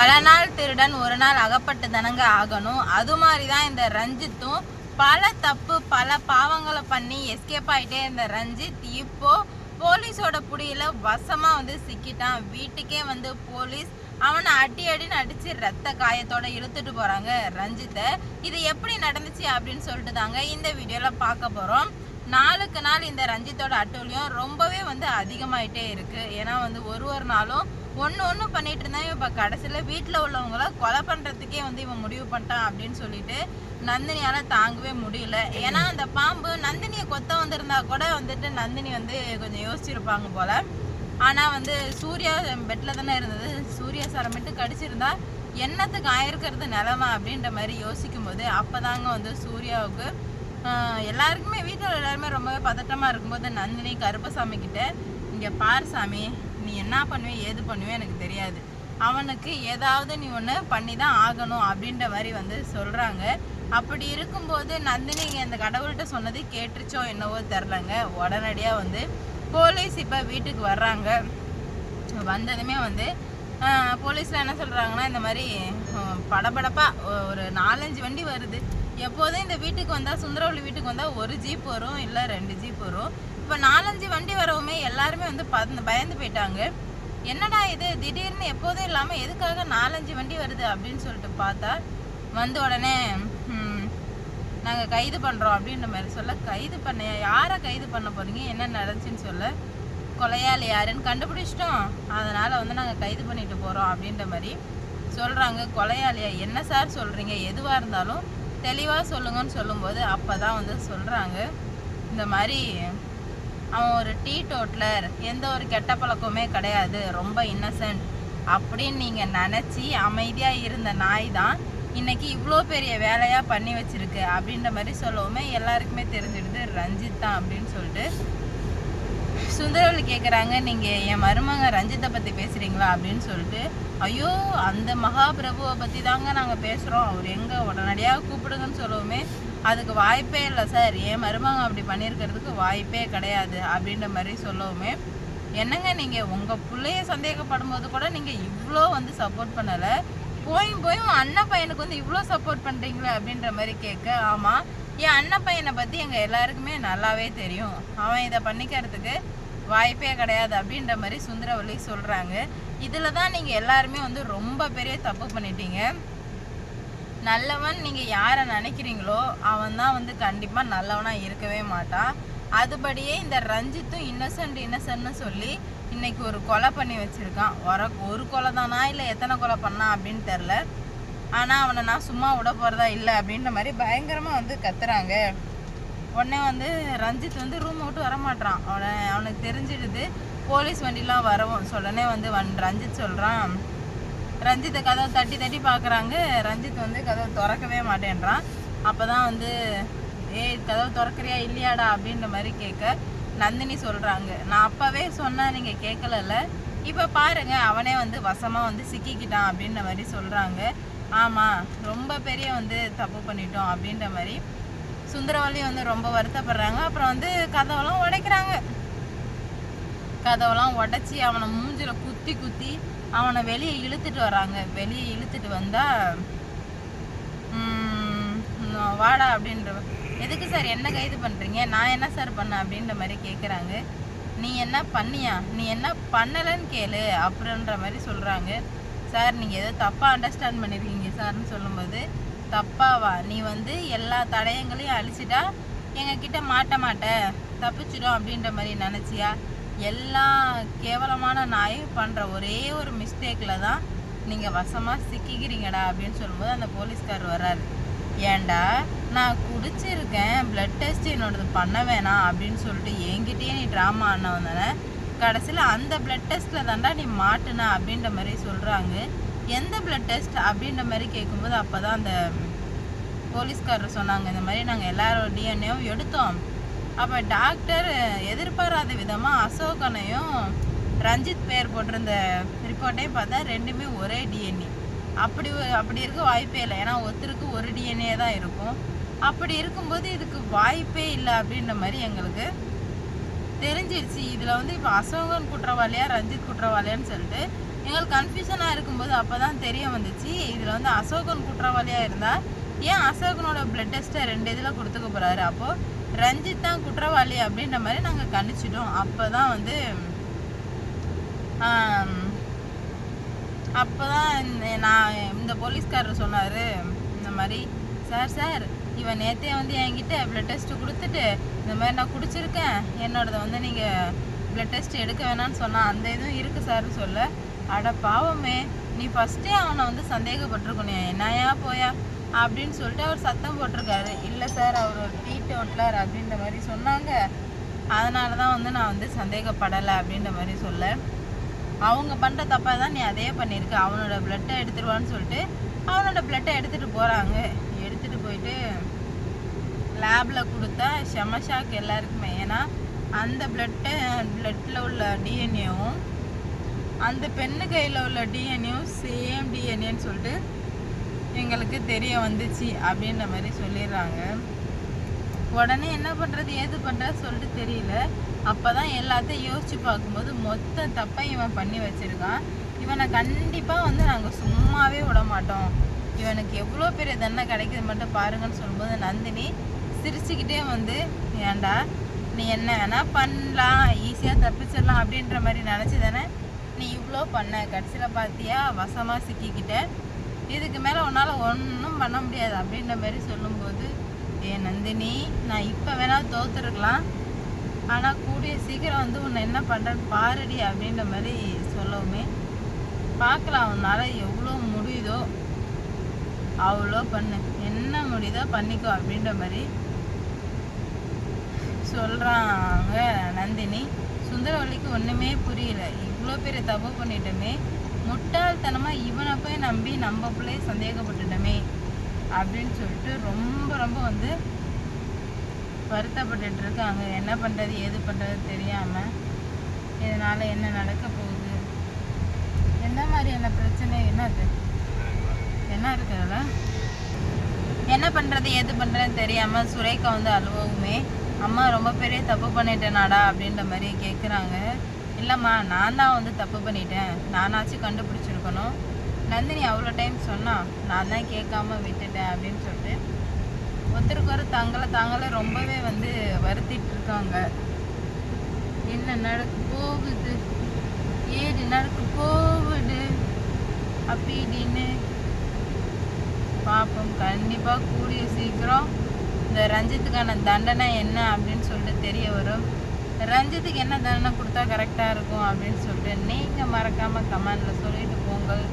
பல நாள் திருடன் ஒரு நாள் அகப்பட்டு தானங்க ஆகணும். அது மாதிரி தான் இந்த ரஞ்சித்தும் பல தப்பு பல பாவங்களை பண்ணி எஸ்கேப் ஆகிட்டே இருந்த ரஞ்சித் இப்போ போலீஸோட புடியில வசமா சிக்கிட்டான். வீட்டுக்கே போலீஸ் அவனை அடின்னு அடிச்சு ரத்த காயத்தோட இழுத்துட்டு போறாங்க ரஞ்சித்தை. இது எப்படி நடந்துச்சு அப்படின்னு சொல்லிட்டு தாங்க இந்த வீடியோல பார்க்க போறோம். நாளுக்கு நாள் இந்த ரஞ்சித்தோட அட்டூழியம் ரொம்பவே அதிகமாயிட்டே இருக்கு. ஏன்னா ஒரு நாளும் ஒன்று பண்ணிட்டு இருந்தான். இப்போ கடைசியில் வீட்டில் உள்ளவங்கள கொலை பண்ணுறதுக்கே இவன் முடிவு பண்ணிட்டான் அப்படின்னு சொல்லிட்டு நந்தினியால் தாங்கவே முடியல. ஏன்னா அந்த பாம்பு நந்தினியை கொத்த வந்திருந்தா கூட நந்தினி கொஞ்சம் யோசிச்சிருப்பாங்க போல. ஆனால் சூர்யா பெட்டில் தானே இருந்தது. சூர்யா சரமிட்டு கடிச்சிருந்தா என்னத்துக்கு ஆயிருக்கிறது நிலமா அப்படின்ற மாதிரி யோசிக்கும் போது அப்போதாங்க சூர்யாவுக்கு எல்லாருக்குமே வீட்டில் எல்லாருமே ரொம்பவே பதட்டமாக இருக்கும்போது நந்தினி கருப்பசாமி கிட்ட, இங்கே பார் சாமி, நீ என்ன பண்ணுவே ஏது பண்ணுவே எனக்கு தெரியாது, அவனுக்கு ஏதாவது நீ ஒன்று பண்ணி தான் ஆகணும் அப்படின்ற மாதிரி சொல்கிறாங்க. அப்படி இருக்கும்போது நந்தினி அந்த கடவுள்கிட்ட சொன்னது கேட்டுருச்சோ என்னவோ தெரிலங்க. உடனடியாக போலீஸ் இப்போ வீட்டுக்கு வர்றாங்க. வந்ததுமே போலீஸில் என்ன சொல்கிறாங்கன்னா, இந்த மாதிரி படபடப்பாக ஒரு 4-5 வண்டி வருது. எப்போதும் இந்த வீட்டுக்கு வந்தால் சுந்தரவள்ளி வீட்டுக்கு வந்தால் ஒரு ஜீப் வரும், இல்லை 2 ஜீப் வரும். இப்போ 4-5 வண்டி வரவுமே எல்லாருமே பயந்து போயிட்டாங்க. என்னடா இது திடீர்னு எப்போதும் இல்லாமல் எதுக்காக 4-5 வண்டி வருது அப்படின்னு சொல்லிட்டு பார்த்தா உடனே நாங்கள் கைது பண்ணுறோம் அப்படின்ற மாதிரி சொல்ல, கைது பண்ண யாரை கைது பண்ண போகிறீங்க, என்ன நடந்துச்சுன்னு சொல்ல, கொலையாளி யாருன்னு கண்டுபிடிச்சிட்டோம், அதனால் நாங்கள் கைது பண்ணிட்டு போகிறோம் அப்படின்ற மாதிரி சொல்கிறாங்க. கொலையாளியா என்ன சார் சொல்கிறீங்க, எதுவாக இருந்தாலும் தெளிவாக சொல்லுங்கன்னு சொல்லும்போது அப்போ தான் சொல்கிறாங்க, இந்த மாதிரி அவன் ஒரு டீ டோட்லர், எந்த ஒரு கெட்ட பழக்கமே கிடையாது, ரொம்ப இன்னசென்ட் அப்படின்னு நீங்கள் நினச்சி அமைதியாக இருந்த நாய் தான் இன்னைக்கு இவ்வளோ பெரிய வேலையாக பண்ணி வச்சிருக்கு அப்படின்ற மாதிரி சொல்லவுமே எல்லாருக்குமே தெரிஞ்சிடுது ரஞ்சித் தான் அப்படின்னு சொல்லிட்டு. சுந்தரவள்ளி கேட்குறாங்க, நீங்கள் என் மருமக ரஞ்சித்தை பற்றி பேசுகிறீங்களா அப்படின்னு சொல்லிட்டு. ஐயோ, அந்த மகாபிரபுவை பற்றி தாங்க நாங்கள் பேசுகிறோம், அவர் எங்கே உடனடியாக கூப்பிடுங்கன்னு சொல்லவுமே அதுக்கு வாய்ப்பே இல்லை சார், என் மருமக அப்படி பண்ணியிருக்கிறதுக்கு வாய்ப்பே கிடையாது அப்படின்ற மாதிரி சொல்லவுமே, என்னங்க நீங்கள் உங்கள் பிள்ளைய சந்தேகப்படும் போது கூட நீங்கள் இவ்வளோ சப்போர்ட் பண்ணலை, போயும் அண்ணன் பையனுக்கு இவ்வளோ சப்போர்ட் பண்ணுறீங்களே அப்படின்ற மாதிரி கேட்க, ஆமாம் என் அண்ணன் பையனை பற்றி எங்கள் எல்லாருக்குமே நல்லாவே தெரியும், அவன் இதை பண்ணிக்கிறதுக்கு வாய்ப்பே கிடையாது அப்படின்ற மாதிரி சுந்தரவள்ளி சொல்கிறாங்க. இதில் தான் நீங்கள் எல்லாருமே ரொம்ப பெரிய தப்பு பண்ணிட்டீங்க. நல்லவன் நீங்கள் யாரை நினைக்கிறீங்களோ அவன் தான் கண்டிப்பாக நல்லவனாக இருக்கவே மாட்டான். அதுபடியே இந்த ரஞ்சித்தும் இன்னசென்ட்னு சொல்லி இன்னைக்கு ஒரு கொலை பண்ணி வச்சுருக்கான். ஒரு கொலை தானா இல்லை எத்தனை கொலை பண்ணான் அப்படின்னு தெரில. ஆனால் அவனை நான் சும்மா விட போகிறதா இல்லை அப்படின்ற மாதிரி பயங்கரமாக கத்துறாங்க. உடனே ரஞ்சித் ரூம் விட்டு வரமாட்டான். அவனுக்கு தெரிஞ்சிடுது போலீஸ் வண்டிலாம் வரவும். உடனே ரஞ்சித் சொல்கிறான், ரஞ்சித்தை கதவை தட்டி பார்க்குறாங்க. ரஞ்சித் கதவை திறக்கவே மாட்டேன்றான். அப்போ தான் கதவை திறக்கிறியா இல்லையாடா அப்படின்ற மாதிரி கேட்க நந்தினி சொல்கிறாங்க, நான் அப்போவே சொன்னேன் நீங்கள் கேட்கலல்ல, இப்போ பாருங்க அவனே வசமாக சிக்கிக்கிட்டான் அப்படின்ற மாதிரி சொல்கிறாங்க. ஆமாம், ரொம்ப பெரிய தப்பு பண்ணிட்டோம் அப்படின்ற மாதிரி சுந்தரவள்ளி ரொம்ப வருத்தப்படுறாங்க. அப்புறம் கதவெல்லாம் உடைக்கிறாங்க. கதவெல்லாம் உடச்சி அவனை மூஞ்சில் குத்தி அவனை வெளியே இழுத்துட்டு வராங்க. வெளியே இழுத்துட்டு வந்தால் வாடா அப்படின்ற, எதுக்கு சார் என்ன கைது பண்ணுறீங்க, நான் என்ன சார் பண்ணேன் அப்படின்ற மாதிரி கேட்குறாங்க. நீ என்ன பண்ணியா, நீ என்ன பண்ணலைன்னு கேளு அப்படின்ற மாதிரி சொல்கிறாங்க. சார் நீங்கள் ஏதோ தப்பாக அண்டர்ஸ்டாண்ட் பண்ணியிருக்கீங்க சார்னு சொல்லும்போது, தப்பாவா, நீ எல்லா தடயங்களையும் அழிச்சிட்டா எங்ககிட்ட மாட்ட தப்பிச்சிடும் அப்படின்ற மாதிரி நினச்சியா, எல்லா கேவலமான நாய் பண்ணுற ஒரே ஒரு மிஸ்டேக்கில் தான் நீங்கள் வசமாக சிக்கிக்கிறீங்கடா அப்படின்னு சொல்லும்போது அந்த போலீஸ்கார் வர்றாரு. ஏண்டா நான் குடிச்சிருக்கேன், பிளட் டெஸ்ட் என்னோடது பண்ண வேணாம் அப்படின்னு சொல்லிட்டு என்கிட்டயே நீ ட்ராமா ஆன வந்தானே, கடைசியில் அந்த பிளட் டெஸ்ட்டில் தாண்டா நீ மாட்டுன அப்படின்ற மாதிரி சொல்கிறாங்க. எந்த பிளட் டெஸ்ட் அப்படின்ற மாதிரி கேட்கும்போது அப்போ தான் அந்த போலீஸ்காரர் சொன்னாங்க, இந்த மாதிரி நாங்கள் எல்லாரோட டிஎன்ஏவும் எடுத்தோம். அப்போ டாக்டர் எதிர்பாராத விதமாக அசோகனையும் ரஞ்சித் பேர் போட்டிருந்த ரிப்போர்ட்டையும் பார்த்தா ரெண்டுமே ஒரே டிஎன்ஏ. அப்படி இருக்க வாய்ப்பே இல்லை. ஏன்னா ஒருத்தருக்கு ஒரு டிஎன்ஏ தான் இருக்கும். அப்படி இருக்கும்போது இதுக்கு வாய்ப்பே இல்லை அப்படின்ற மாதிரி எங்களுக்கு தெரிஞ்சிருச்சு. இதில் இப்போ அசோகன் குற்றவாளியா ரஞ்சித் குற்றவாளியான்னு சொல்லிட்டு எங்களுக்கு கன்ஃபியூஷனாக இருக்கும்போது அப்போ தான் தெரிய வந்துச்சு இதில் வந்து அசோகன் குற்றவாளியாக இருந்தால் ஏன் அசோகனோட பிளட் டெஸ்ட்டை 2 இதில் கொடுத்துக்க போகிறாரு, அப்போது ரஞ்சித் தான் குற்றவாளி அப்படின்ற மாதிரி நாங்கள் கணிச்சிட்டோம். அப்போ தான் வந்து அப்போ தான் நான் இந்த போலீஸ்காரர் சொன்னார் இந்த மாதிரி, சார் இவன் நேற்றே வந்து என்கிட்ட பிளட் டெஸ்ட்டு கொடுத்துட்டு இந்த மாதிரி நான் குடிச்சிருக்கேன், என்னோடதை வந்து நீங்கள் பிளட் டெஸ்ட் எடுக்க வேணான்னு சொன்னான், அந்த இதுவும் இருக்குது சார்னு சொல்ல, அட பாவமே நீ ஃபஸ்ட்டே அவனை வந்து சந்தேகப்பட்டிருக்கணும், என்னையா போயா அப்படின்னு சொல்லிட்டு அவர் சத்தம் போட்டிருக்காரு. இல்லை சார் அவர் ஒரு டீட்டோட்லர் அப்படின்ற மாதிரி சொன்னாங்க, அதனால தான் வந்து நான் வந்து சந்தேகப்படலை அப்படின்ற மாதிரி சொல்ல, அவங்க பண்ணுற தப்பாக தான் நீ அதே பண்ணியிருக்க, அவனோட பிளட்டை எடுத்துருவான்னு சொல்லிட்டு அவனோட பிளட்டை எடுத்துகிட்டு போகிறாங்க. எடுத்துகிட்டு போயிட்டு லேபில் கொடுத்தா செம ஷாக் எல்லாருக்குமே. ஏன்னா அந்த பிளட்டில் உள்ள டிஎன்ஏவும் அந்த பெண்ணு கையில் உள்ள டிஎன்ஏவும் சேம் டிஎன்ஏன்னு சொல்லிட்டு எங்களுக்கு தெரிய வந்துச்சு அப்படின்ற மாதிரி சொல்லிடுறாங்க. உடனே என்ன பண்ணுறது ஏது பண்ணுறது சொல்லிட்டு தெரியல. அப்போ தான் எல்லாத்தையும் யோசித்து பார்க்கும்போது மொத்த தப்பை இவன் பண்ணி வச்சுருக்கான். இவனை கண்டிப்பாக வந்து நாங்கள் சும்மாவே விட மாட்டோம், இவனுக்கு எவ்வளோ பெரிய தண்டனை கிடைக்கிது மட்டும் பாருங்கன்னு சொல்லும்போது நந்தினி சிரிச்சுக்கிட்டே வந்து, ஏண்டா நீ என்ன வேணால் பண்ணலாம், ஈஸியாக தப்பிச்சிடலாம் அப்படின்ற மாதிரி நினச்சி தானே நீ இவ்வளோ பண்ண, கடைசியில் பார்த்தியா வசமாக சிக்கிக்கிட்ட, இதுக்கு மேலே உன்னால் ஒன்றும் பண்ண முடியாது அப்படின்ற மாதிரி சொல்லும்போது, நந்தினி நான் இப்போ வேணால் தோற்றுருக்கலாம், ஆனால் கூடிய சீக்கிரம் வந்து உன்னை என்ன பண்ணுறேன்னு பாருடி அப்படின்ற மாதிரி சொல்லவுமே, பார்க்கலாம் உன்னால் எவ்வளோ முடியுதோ அவ்வளோ பண்ணு, என்ன முடியுதோ பண்ணிக்கோ அப்படின்ற மாதிரி சொல்கிறாங்க நந்தினி. சுந்தரவல்லிக்கு ஒன்றுமே புரியல, இவ்வளோ பெரிய தப்பு பண்ணிட்டோமே, முட்டாள்தனமாக இவனை போய் நம்பி நம்ம பிள்ளைய சந்தேகப்பட்டுட்டோமே அப்படின்னு சொல்லிட்டு ரொம்ப ரொம்ப வந்து வருத்தப்பட்டு இருக்காங்க. என்ன பண்ணுறது ஏது பண்ணுறது தெரியாமல், இதனால் என்ன நடக்க போகுது, எந்த மாதிரியான பிரச்சனை, என்னது என்ன இருக்குதுல்ல, என்ன பண்ணுறது ஏது பண்ணுறதுன்னு தெரியாமல் சுரேகா வந்து அழுவவுமே, அம்மா ரொம்ப பெரிய தப்பு பண்ணிட்டேனாடா அப்படின்ற மாதிரி கேட்குறாங்க. இல்லைம்மா நான் தான் வந்து தப்பு பண்ணிட்டேன், நானாச்சும் கண்டுபிடிச்சிருக்கணும், நந்தினி அவ்வளோ டைம் சொன்னான், நான் தான் கேட்காம விட்டுட்டேன் அப்படின்னு சொல்லிட்டு ஒருத்தருக்கு ஒரு தாங்களே ரொம்பவே வந்து வருத்திட்டு இருக்காங்க. என்ன நடக்க போகுது, ஏது நடக்க போகுது அப்படின்னு பார்ப்போம். கண்டிப்பாக கூடிய சீக்கிரம் இந்த ரஞ்சித்துக்கான தண்டனை என்ன அப்படின்னு சொல்லிட்டு தெரிய வரும். ரஞ்சித்துக்கு என்ன தண்டனை கொடுத்தா கரெக்டாக இருக்கும் அப்படின்னு சொல்லிட்டு நீங்கள் மறக்காமல் கமெண்டில் சொல்லிட்டு போங்கள்.